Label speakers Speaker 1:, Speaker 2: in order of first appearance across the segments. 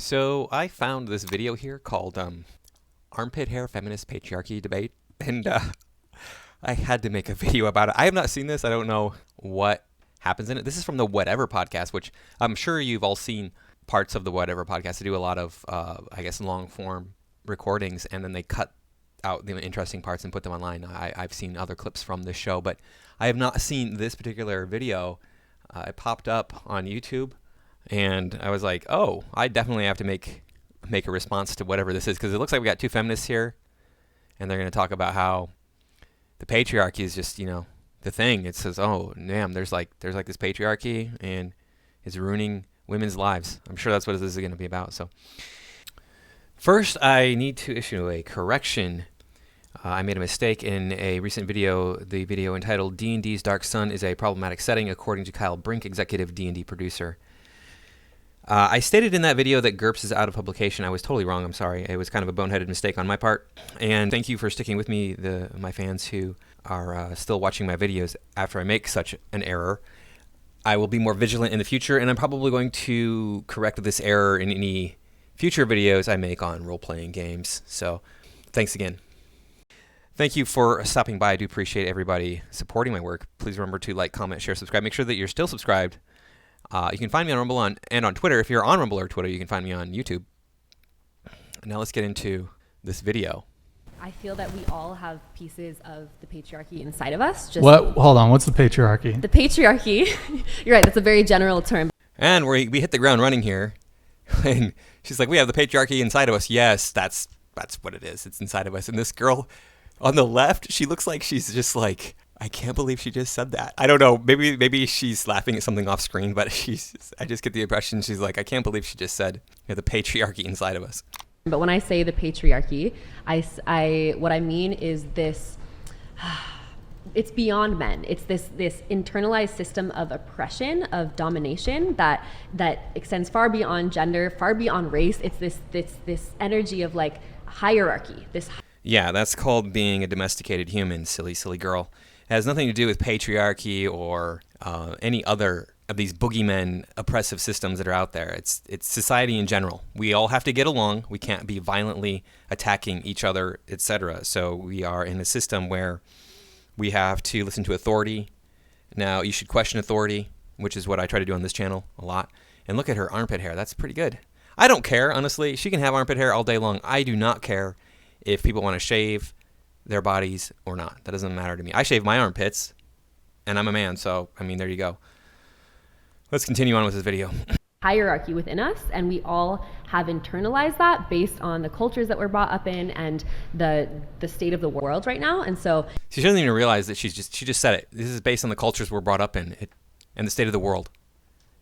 Speaker 1: So I found this video here called Armpit Hair Feminist Patriarchy Debate, and I had to make a video about it. I have not seen this. I don't know what happens in it. This is from the Whatever podcast, which I'm sure you've all seen parts of the Whatever podcast. They do a lot of, I guess, long-form recordings, and then they cut out the interesting parts and put them online. I've seen other clips from this show, but I have not seen this particular video. It popped up on YouTube, and I was like, oh, I definitely have to make a response to whatever this is, because it looks like we got two feminists here, and they're going to talk about how the patriarchy is just, the thing. It says, oh, damn, there's like this patriarchy, and it's ruining women's lives. I'm sure that's what this is going to be about. So first, I need to issue a correction. I made a mistake in a recent video, the video entitled D&D's Dark Sun is a Problematic Setting, according to Kyle Brink, executive D&D producer. I stated in that video that GURPS is out of publication. I was totally wrong. I'm sorry. It was kind of a boneheaded mistake on my part. And thank you for sticking with me, my fans who are still watching my videos after I make such an error. I will be more vigilant in the future, and I'm probably going to correct this error in any future videos I make on role-playing games. So thanks again. Thank you for stopping by. I do appreciate everybody supporting my work. Please remember to like, comment, share, subscribe. Make sure that you're still subscribed. You can find me on Rumble and on Twitter. If you're on Rumble or Twitter, you can find me on YouTube. Now let's get into this video.
Speaker 2: I feel that we all have pieces of the patriarchy inside of us.
Speaker 3: What? Hold on. What's the patriarchy?
Speaker 2: The patriarchy. You're right. That's a very general term.
Speaker 1: And we hit the ground running here. And she's like, we have the patriarchy inside of us. Yes, that's what it is. It's inside of us. And this girl on the left, she looks like she's just like, I can't believe she just said that. I don't know. Maybe she's laughing at something off screen, but I just get the impression she's like, I can't believe she just said the patriarchy inside of us.
Speaker 2: But when I say the patriarchy, what I mean is this, it's beyond men. It's this internalized system of oppression, of domination that extends far beyond gender, far beyond race. It's this energy of like hierarchy.
Speaker 1: Yeah, that's called being a domesticated human, silly girl. It has nothing to do with patriarchy or any other of these boogeymen oppressive systems that are out there. It's society in general. We all have to get along. We can't be violently attacking each other, etc. So we are in a system where we have to listen to authority. Now, you should question authority, which is what I try to do on this channel a lot. And look at her armpit hair. That's pretty good. I don't care, honestly. She can have armpit hair all day long. I do not care if people want to shave their bodies or not. That doesn't matter to me. I shave my armpits, and I'm a man, so, there you go. Let's continue on with this video.
Speaker 2: Hierarchy within us, and we all have internalized that based on the cultures that we're brought up in and the state of the world right now. And so
Speaker 1: she doesn't even realize that she just said it. This is based on the cultures we're brought up in and the state of the world.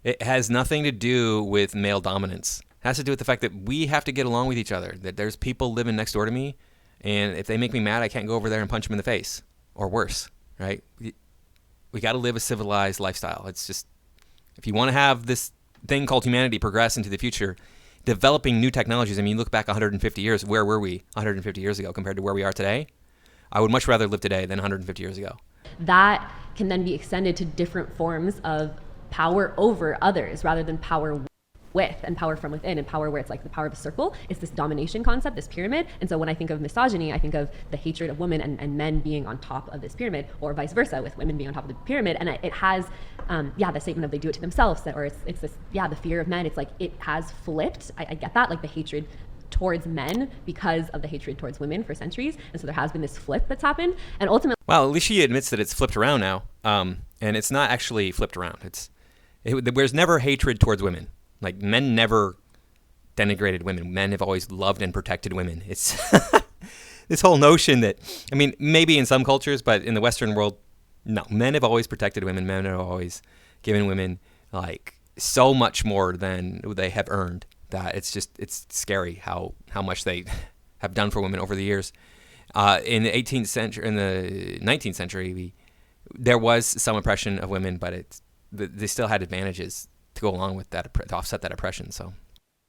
Speaker 1: It has nothing to do with male dominance. It has to do with the fact that we have to get along with each other, that there's people living next door to me, and if they make me mad, I can't go over there and punch them in the face, or worse, right? We got to live a civilized lifestyle. It's just, if you want to have this thing called humanity progress into the future, developing new technologies. You look back 150 years, where were we 150 years ago compared to where we are today? I would much rather live today than 150 years ago.
Speaker 2: That can then be extended to different forms of power over others rather than power with and power from within, and power where it's like the power of a circle. It's this domination concept, this pyramid. And so when I think of misogyny, I think of the hatred of women and men being on top of this pyramid, or vice versa, with women being on top of the pyramid. And it has, the statement of they do it to themselves, or it's this, the fear of men. It's like it has flipped. I get that, like the hatred towards men because of the hatred towards women for centuries. And so there has been this flip that's happened. And ultimately,
Speaker 1: well, at least she admits that it's flipped around now. And it's not actually flipped around. There's never hatred towards women. Like, men never denigrated women. Men have always loved and protected women. It's this whole notion that, maybe in some cultures, but in the Western world, no. Men have always protected women. Men have always given women, like, so much more than they have earned, that it's scary how much they have done for women over the years. In the 18th century, in the 19th century, there was some oppression of women, but they still had advantages to go along with that, to offset that oppression. So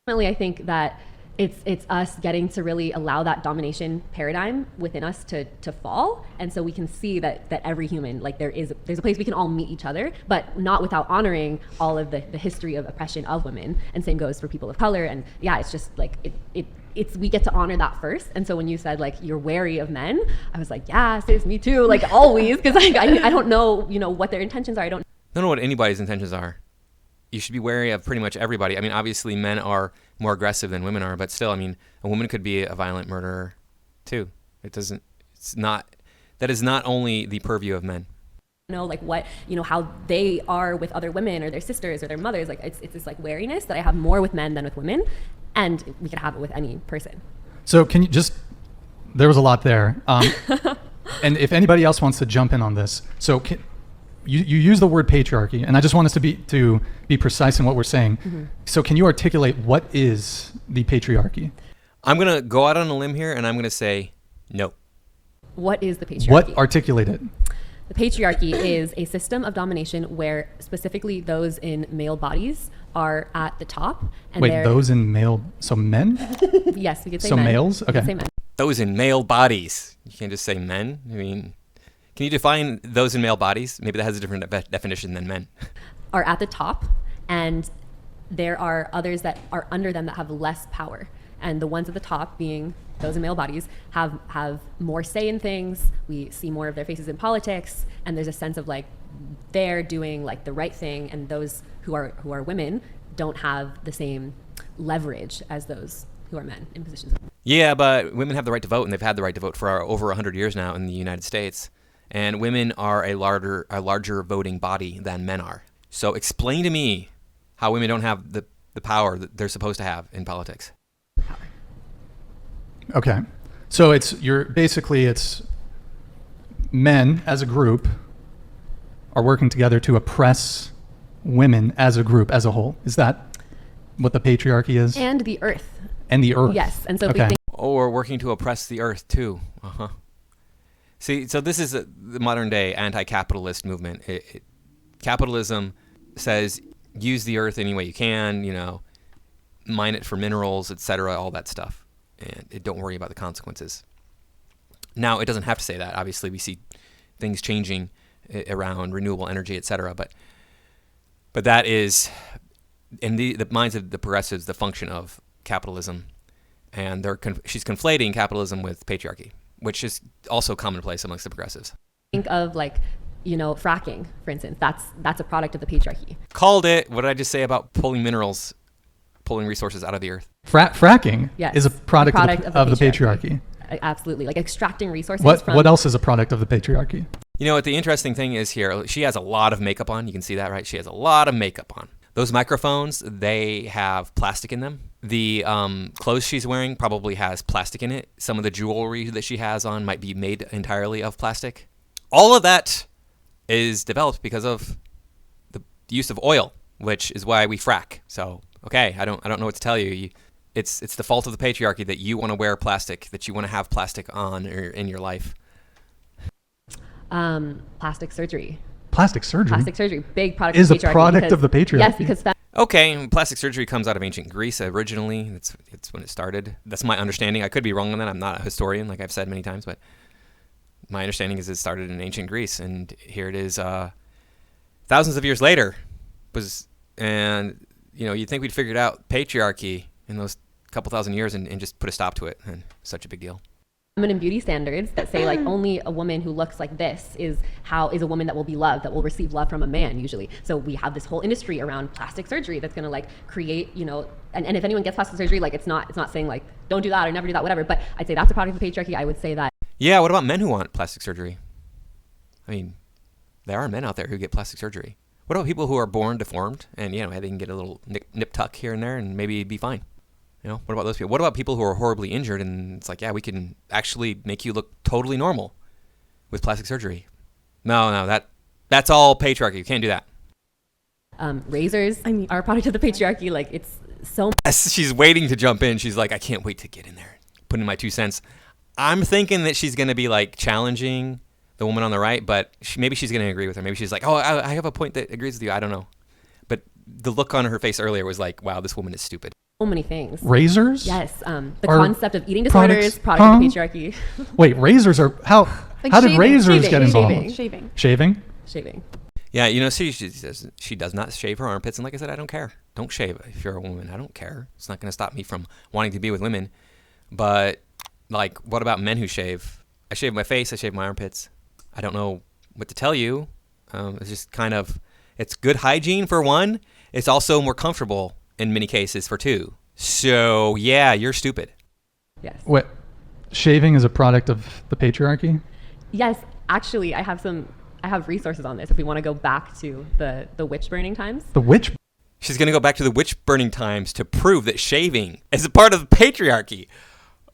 Speaker 2: ultimately, I think that it's us getting to really allow that domination paradigm within us to fall, and so we can see that every human, like there's a place we can all meet each other, but not without honoring all of the history of oppression of women. And same goes for people of color. And yeah, it's just like it's we get to honor that first. And so when you said like you're wary of men, I was like, yeah, sis, me too, like always, because like I don't know, you know, what their intentions are. I don't
Speaker 1: know what anybody's intentions are. You should be wary of pretty much everybody. I mean, obviously men are more aggressive than women are, but still, I mean, a woman could be a violent murderer too. That is not only the purview of men.
Speaker 2: Know like what, you know, how they are with other women or their sisters or their mothers. Like it's this like wariness that I have more with men than with women, and we could have it with any person.
Speaker 3: So can you just, there was a lot there. And if anybody else wants to jump in on this, so you use the word patriarchy, and I just want us to be precise in what we're saying. Mm-hmm. So can you articulate what is the patriarchy?
Speaker 1: I'm going to go out on a limb here, and I'm going to say no.
Speaker 2: What is the patriarchy?
Speaker 3: What? Articulate it.
Speaker 2: The patriarchy is a system of domination where specifically those in male bodies are at the top. And
Speaker 3: wait, those in male, so men?
Speaker 2: Yes, we could say
Speaker 3: so
Speaker 2: men.
Speaker 3: Males? Okay.
Speaker 2: Say men.
Speaker 1: Those in male bodies. You can't just say men. I mean, can you define those in male bodies? Maybe that has a different definition than men.
Speaker 2: Are at the top, and there are others that are under them that have less power. And the ones at the top, being those in male bodies, have more say in things. We see more of their faces in politics, and there's a sense of like they're doing like the right thing, and those who are women don't have the same leverage as those who are men in positions.
Speaker 1: Yeah, but women have the right to vote, and they've had the right to vote for over 100 years now in the United States. And women are a larger voting body than men are. So explain to me how women don't have the power that they're supposed to have in politics.
Speaker 3: Okay. So it's men as a group are working together to oppress women as a group, as a whole. Is that what the patriarchy is?
Speaker 2: And the earth.
Speaker 3: And the earth.
Speaker 2: Yes. And so
Speaker 3: okay.
Speaker 2: if we think
Speaker 1: or working to oppress the earth too. Uh-huh. See, so this is the modern day anti-capitalist movement. Capitalism says use the earth any way you can, you know, mine it for minerals, etc., all that stuff. And don't worry about the consequences. Now, it doesn't have to say that. Obviously, we see things changing around renewable energy, etc. But that is, in the minds of the progressives, the function of capitalism. And she's conflating capitalism with patriarchy, which is also commonplace amongst the progressives.
Speaker 2: Think of like, you know, fracking, for instance. That's a product of the patriarchy.
Speaker 1: Called it. What did I just say about pulling resources out of the earth?
Speaker 3: Fracking
Speaker 2: yes.
Speaker 3: is a product of the patriarchy.
Speaker 2: Absolutely. Like extracting resources.
Speaker 3: What else is a product of the patriarchy?
Speaker 1: You know what the interesting thing is here? She has a lot of makeup on. You can see that, right? She has a lot of makeup on. Those microphones, they have plastic in them. The clothes she's wearing probably has plastic in it. Some of the jewelry that she has on might be made entirely of plastic. All of that is developed because of the use of oil, which is why we frack. So, okay, I don't know what to tell you. It's the fault of the patriarchy that you want to wear plastic, that you want to have plastic on or in your life.
Speaker 2: Plastic surgery.
Speaker 3: Plastic surgery,
Speaker 2: big product
Speaker 3: is
Speaker 2: of the patriarchy.
Speaker 3: A product of the patriarchy.
Speaker 2: Yes, because
Speaker 1: okay, plastic surgery comes out of ancient Greece originally. It's when it started. That's my understanding. I could be wrong on that. I'm not a historian, like I've said many times, but my understanding is it started in ancient Greece, and here it is, thousands of years later. And you know, you'd think we'd figured out patriarchy in those couple thousand years and just put a stop to it, and such a big deal.
Speaker 2: Feminine beauty standards that say like only a woman who looks like this is a woman that will be loved, that will receive love from a man usually. So we have this whole industry around plastic surgery that's going to like create, you know, and if anyone gets plastic surgery, like it's not saying like don't do that or never do that, whatever. But I'd say that's a product of the patriarchy. I would say that.
Speaker 1: Yeah. What about men who want plastic surgery? I mean, there are men out there who get plastic surgery. What about people who are born deformed and, you know, they can get a little nip tuck here and there and maybe be fine? You know, what about those people? What about people who are horribly injured and it's like, yeah, we can actually make you look totally normal with plastic surgery? No, that's all patriarchy. You can't do that.
Speaker 2: Razors, are a product of the patriarchy. Like it's so.
Speaker 1: She's waiting to jump in. She's like, I can't wait to get in there, put in my 2 cents. I'm thinking that she's going to be like challenging the woman on the right, but maybe she's going to agree with her. Maybe she's like, oh, I have a point that agrees with you. I don't know. But the look on her face earlier was like, wow, this woman is stupid.
Speaker 2: So many things.
Speaker 3: Razors?
Speaker 2: Yes. The
Speaker 3: Are
Speaker 2: concept of eating disorders,
Speaker 3: products-
Speaker 2: product of patriarchy.
Speaker 3: Wait, razors are how?
Speaker 4: Like
Speaker 3: How did
Speaker 4: shaving,
Speaker 3: razors
Speaker 2: shaving,
Speaker 3: get involved?
Speaker 2: shaving.
Speaker 4: Shaving.
Speaker 3: Shaving?
Speaker 2: Shaving.
Speaker 1: Yeah, you know, she does not shave her armpits, and like I said, I don't care. Don't shave if you're a woman. I don't care. It's not going to stop me from wanting to be with women. But like, what about men who shave? I shave my face. I shave my armpits. I don't know what to tell you. It's just kind of, it's good hygiene for one. It's also more comfortable in many cases for two. So yeah, you're stupid.
Speaker 2: Yes.
Speaker 3: What? Shaving is a product of the patriarchy?
Speaker 2: Yes. Actually, I have resources on this if we want to go back to the witch burning times.
Speaker 3: The witch?
Speaker 1: She's going to go back to the witch burning times to prove that shaving is a part of the patriarchy.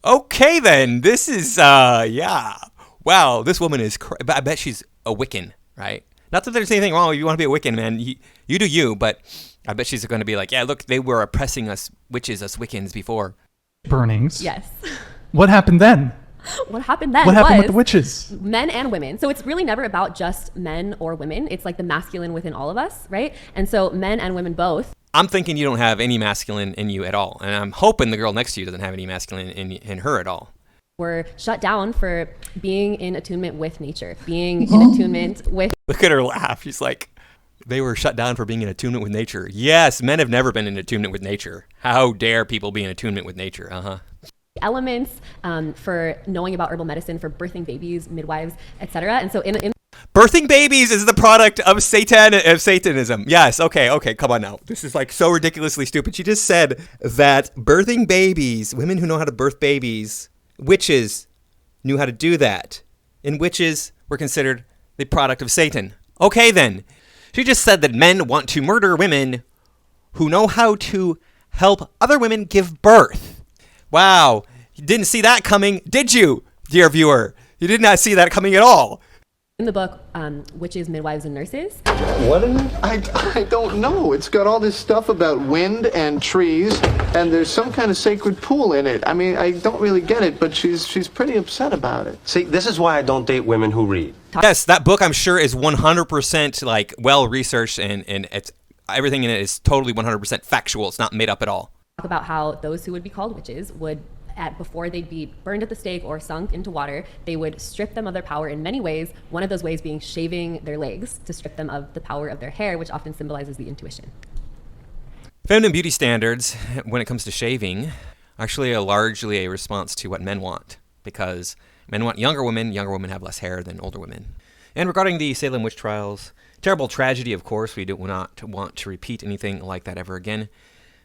Speaker 1: Okay, then. This is, yeah. Wow, this woman is, I bet she's a Wiccan, right? Not that there's anything wrong if you want to be a Wiccan, man. You do you, but I bet she's going to be like, yeah, look, they were oppressing us witches, us Wiccans before.
Speaker 3: Burnings?
Speaker 2: Yes.
Speaker 3: What happened then?
Speaker 2: What happened then?
Speaker 3: What happened with the witches?
Speaker 2: Men and women. So it's really never about just men or women. It's like the masculine within all of us, right? And so men and women both.
Speaker 1: I'm thinking you don't have any masculine in you at all. And I'm hoping the girl next to you doesn't have any masculine in her at all.
Speaker 2: Were shut down for being in attunement with nature, being in attunement with.
Speaker 1: Look at her laugh. She's like, they were shut down for being in attunement with nature. Yes, men have never been in attunement with nature. How dare people be in attunement with nature?
Speaker 2: Elements for knowing about herbal medicine, for birthing babies, midwives, etc. And so in
Speaker 1: Birthing babies is the product of Satanism. Yes, okay, come on now. This is like so ridiculously stupid. She just said that birthing babies, women who know how to birth babies, witches knew how to do that. And witches were considered the product of Satan. Okay then. She just said that men want to murder women who know how to help other women give birth. Wow, you didn't see that coming, did you, dear viewer? You did not see that coming at all.
Speaker 2: in the book, Witches, Midwives, and Nurses.
Speaker 5: What in it? I don't know. It's got all this stuff about wind and trees, and there's some kind of sacred pool in it. I mean, I don't really get it, but she's pretty upset about it.
Speaker 6: See, this is why I don't date women who read.
Speaker 1: Yes, that book I'm sure is 100% like well researched, and it's everything in it is totally 100% factual. It's not made up at all.
Speaker 2: Talk about how those who would be called witches would, before they'd be burned at the stake or sunk into water, they would strip them of their power in many ways. One of those ways being shaving their legs to strip them of the power of their hair, which often symbolizes the intuition.
Speaker 1: Feminine beauty standards, when it comes to shaving, actually are largely a response to what men want, because men want younger women have less hair than older women. And regarding the Salem witch trials, terrible tragedy, of course, we do not want to repeat anything like that ever again.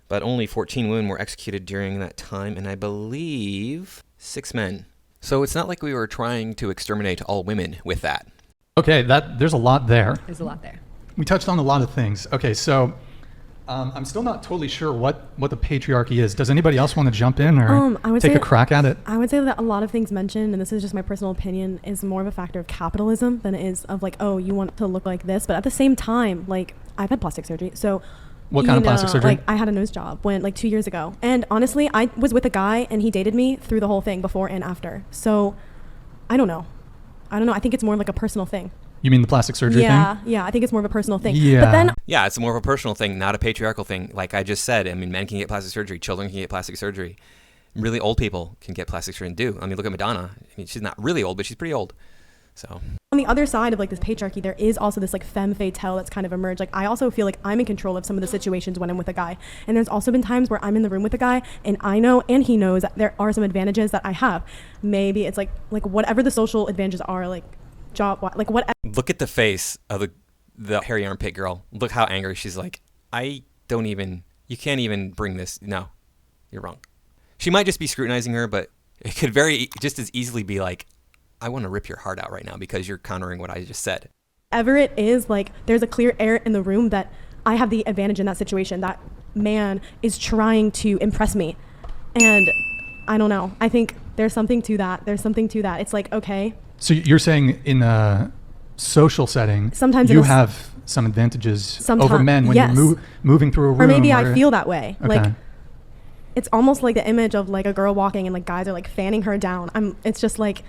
Speaker 1: But only 14 women were executed during that time, and I believe 6 men. So it's not like we were trying to exterminate all women with that.
Speaker 3: Okay, there's a lot there.
Speaker 2: There's a lot there.
Speaker 3: We touched on a lot of things. Okay, so I'm still not totally sure what the patriarchy is. Does anybody else want to jump in or
Speaker 4: I would
Speaker 3: take
Speaker 4: say,
Speaker 3: a crack at it?
Speaker 4: I would say that a lot of things mentioned, and this is just my personal opinion, is more of a factor of capitalism than it is of like, oh, you want to look like this. But at the same time, like, I've had plastic surgery, so
Speaker 3: What kind of plastic surgery?
Speaker 4: Like, I had a nose job 2 years ago. And honestly, I was with a guy and he dated me through the whole thing before and after. So I don't know. I think it's more like a personal thing.
Speaker 3: You mean the plastic surgery thing?
Speaker 4: Yeah, I think it's more of a personal thing.
Speaker 3: Yeah.
Speaker 4: But then
Speaker 1: Yeah, it's more of a personal thing, not a patriarchal thing. Like I just said, I mean, men can get plastic surgery, children can get plastic surgery. Really old people can get plastic surgery and do. I mean, look at Madonna. I mean, she's not really old, but she's pretty old. So
Speaker 4: on the other side of like this patriarchy, there is also this like femme fatale that's kind of emerged. Like I also feel like I'm in control of some of the situations when I'm with a guy. And there's also been times where I'm in the room with a guy and I know and he knows that there are some advantages that I have. Maybe it's like whatever the social advantages are, like job, like whatever.
Speaker 1: look at the face of the hairy armpit girl. Look how angry she's like, you can't even bring this. No, you're wrong. She might just be scrutinizing her, but it could just as easily be like, I want to rip your heart out right now because you're countering what I just said.
Speaker 4: Whatever it is, like there's a clear air in the room that I have the advantage in that situation. That man is trying to impress me. And I don't know. I think there's something to that. It's like, okay.
Speaker 3: So you're saying in a social setting,
Speaker 4: Sometimes
Speaker 3: you have some advantages over men when
Speaker 4: yes.
Speaker 3: you're moving through a room.
Speaker 4: Or maybe I feel that way.
Speaker 3: Okay.
Speaker 4: Like it's almost like the image of like a girl walking and like guys are like fanning her down. It's just like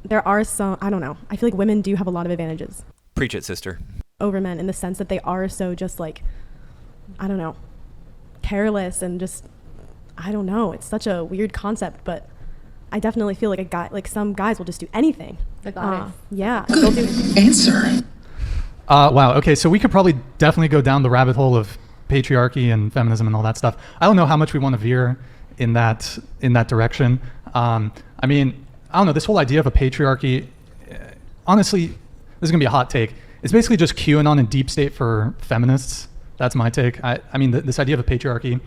Speaker 4: there are some, I don't know. I feel like women do have a lot of advantages
Speaker 1: Preach it, sister.
Speaker 4: over men in the sense that they are so just like, I don't know, careless and just I don't know. It's such a weird concept, but I definitely feel like some guys will just do anything.
Speaker 2: The goddess.
Speaker 4: Yeah. They'll do
Speaker 7: Answer.
Speaker 3: Wow. Okay. So we could probably definitely go down the rabbit hole of patriarchy and feminism and all that stuff. I don't know how much we want to veer in that direction. I mean, I don't know. This whole idea of a patriarchy, honestly, this is gonna be a hot take. It's basically just QAnon and deep state for feminists. That's my take. I mean, this idea of a patriarchy,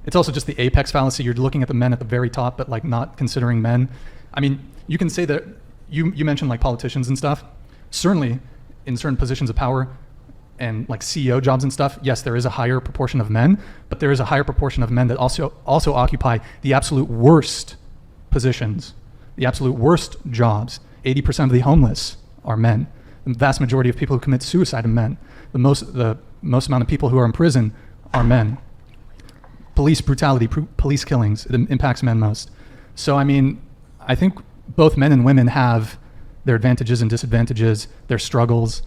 Speaker 3: it's also just the apex fallacy. You're looking at the men at the very top, but like not considering men. I mean, you can say that you mentioned like politicians and stuff. Certainly, in certain positions of power and like CEO jobs and stuff, yes, there is a higher proportion of men, but there is a higher proportion of men that also occupy the absolute worst positions, the absolute worst jobs. 80% of the homeless are men. The vast majority of people who commit suicide are men. The most amount of people who are in prison are men. Police brutality, police killings, it impacts men most. So I mean, I think both men and women have their advantages and disadvantages, their struggles.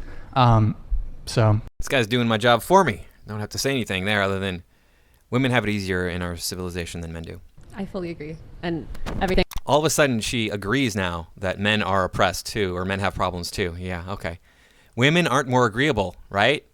Speaker 3: So
Speaker 1: This guy's doing my job for me. I don't have to say anything there other than women have it easier in our civilization than men do.
Speaker 2: I fully agree. And everything.
Speaker 1: All of a sudden, she agrees now that men are oppressed too, or men have problems too. Yeah, okay. Women aren't more agreeable, right?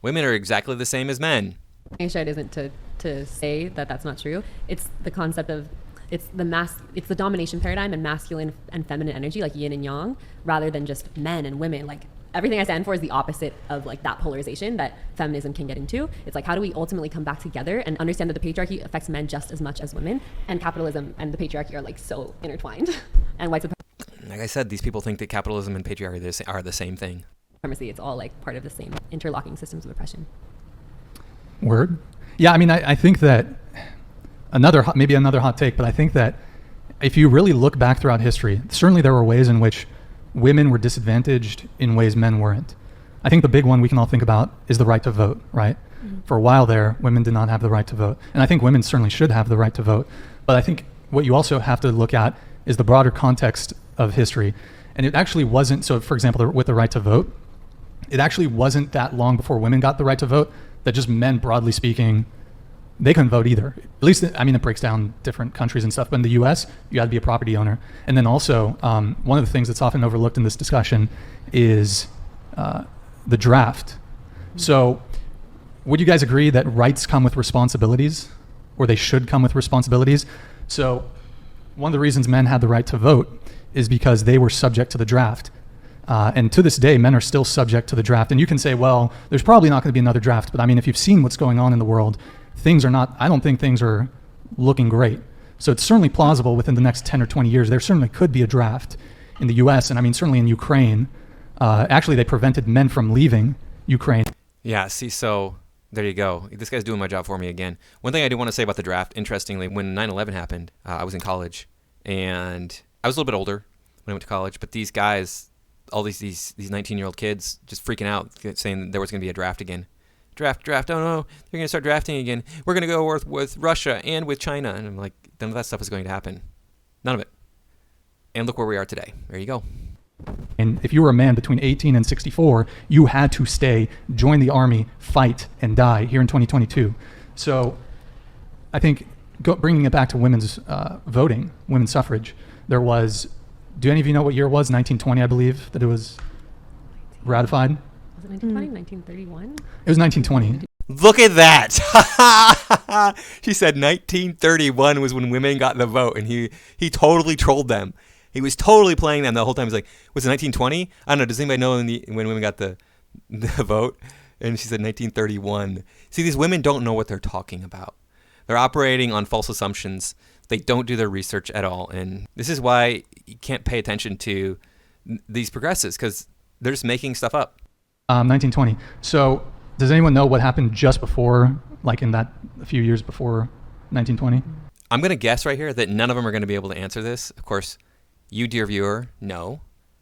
Speaker 1: Women are exactly the same as men.
Speaker 2: It isn't to say that that's not true. It's the concept of it's the domination paradigm and masculine and feminine energy, like yin and yang, rather than just men and women. Like everything I stand for is the opposite of like that polarization that feminism can get into. It's like, how do we ultimately come back together and understand that the patriarchy affects men just as much as women, and capitalism and the patriarchy are like so intertwined. And white
Speaker 1: Like I said, these people think that capitalism and patriarchy are the same thing.
Speaker 2: supremacy, it's all like part of the same interlocking systems of oppression.
Speaker 3: Word. Yeah, I mean, I think that maybe another hot take, but I think that if you really look back throughout history, certainly there were ways in which women were disadvantaged in ways men weren't. I think the big one we can all think about is the right to vote, right? Mm-hmm. For a while there, women did not have the right to vote. And I think women certainly should have the right to vote. But I think what you also have to look at is the broader context of history. And it actually wasn't, so for example, with the right to vote, it actually wasn't that long before women got the right to vote that just men, broadly speaking, they couldn't vote either. At least, I mean, it breaks down different countries and stuff, but in the US, you got to be a property owner. And then also, one of the things that's often overlooked in this discussion is the draft. So would you guys agree that rights come with responsibilities, or they should come with responsibilities? So one of the reasons men had the right to vote is because they were subject to the draft. And to this day, men are still subject to the draft. And you can say, well, there's probably not going to be another draft. But I mean, if you've seen what's going on in the world, I don't think things are looking great. So it's certainly plausible within the next 10 or 20 years, there certainly could be a draft in the US. And I mean, certainly in Ukraine. Actually, they prevented men from leaving Ukraine.
Speaker 1: Yeah, see, so there you go. This guy's doing my job for me again. One thing I do want to say about the draft, interestingly, when 9/11 happened, I was in college. And I was a little bit older when I went to college. But these guys, all these 19-year-old kids just freaking out, saying that there was going to be a draft again. Draft, oh no, they're going to start drafting again. We're going to go with Russia and with China. And I'm like, none of that stuff is going to happen. None of it. And look where we are today. There you go.
Speaker 3: And if you were a man between 18 and 64, you had to stay, join the army, fight, and die here in 2022. So I think bringing it back to women's voting, women's suffrage, there was, do any of you know what year it was? 1920, I believe, that it was ratified?
Speaker 2: Was it 1920, 1931?
Speaker 3: It was 1920.
Speaker 1: Look at that. She said 1931 was when women got the vote, and he totally trolled them. He was totally playing them the whole time. He's like, was it 1920? I don't know. Does anybody know when women got the vote? And she said 1931. See, these women don't know what they're talking about. They're operating on false assumptions. They don't do their research at all. And this is why you can't pay attention to these progressives, because they're just making stuff up.
Speaker 3: 1920. So does anyone know what happened just before, like in that a few years before 1920?
Speaker 1: I'm going to guess right here that none of them are going to be able to answer this. Of course, you, dear viewer, know,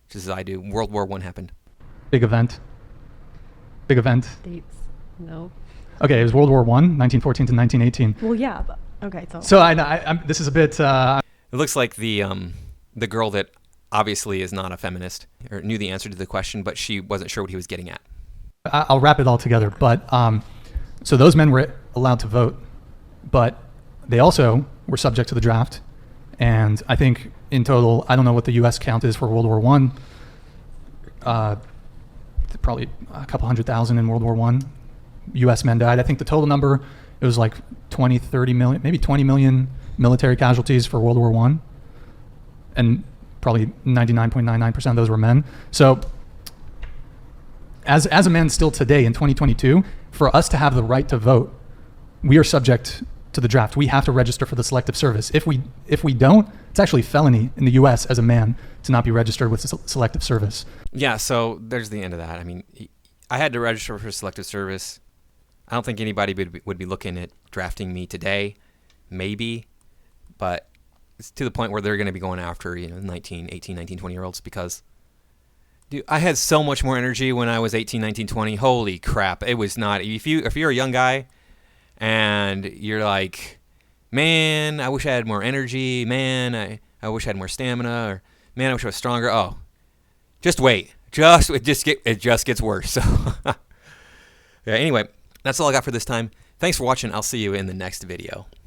Speaker 1: just as I do. World War I happened.
Speaker 3: Big event.
Speaker 2: Dates. No.
Speaker 3: Okay, it was World War I, 1914 to 1918.
Speaker 4: Well, yeah, but okay.
Speaker 3: So I'm this is a bit.
Speaker 1: It looks like the girl that obviously is not a feminist or knew the answer to the question, but she wasn't sure what he was getting at.
Speaker 3: I'll wrap it all together. But so those men were allowed to vote, but they also were subject to the draft. And I think in total, I don't know what the U.S. count is for World War One. Probably a couple 100,000 in World War One. U.S. men died. I think the total number, it was like 20, 30 million, maybe 20 million military casualties for World War One. And probably 99.99% of those were men. So as a man still today in 2022, for us to have the right to vote, we are subject to the draft. We have to register for the selective service. If we don't, it's actually felony in the U.S. as a man to not be registered with selective service.
Speaker 1: Yeah, so there's the end of that. I mean, I had to register for selective service. I don't think anybody would be looking at drafting me today, maybe, but it's to the point where they're going to be going after 18, 19, 20-year-olds because, dude, I had so much more energy when I was 18, 19, 20. Holy crap. It was not. If you're a young guy and you're like, man, I wish I had more energy. Man, I wish I had more stamina. Or, man, I wish I was stronger. Oh, just wait. It just gets worse. So, yeah, anyway, that's all I got for this time. Thanks for watching. I'll see you in the next video.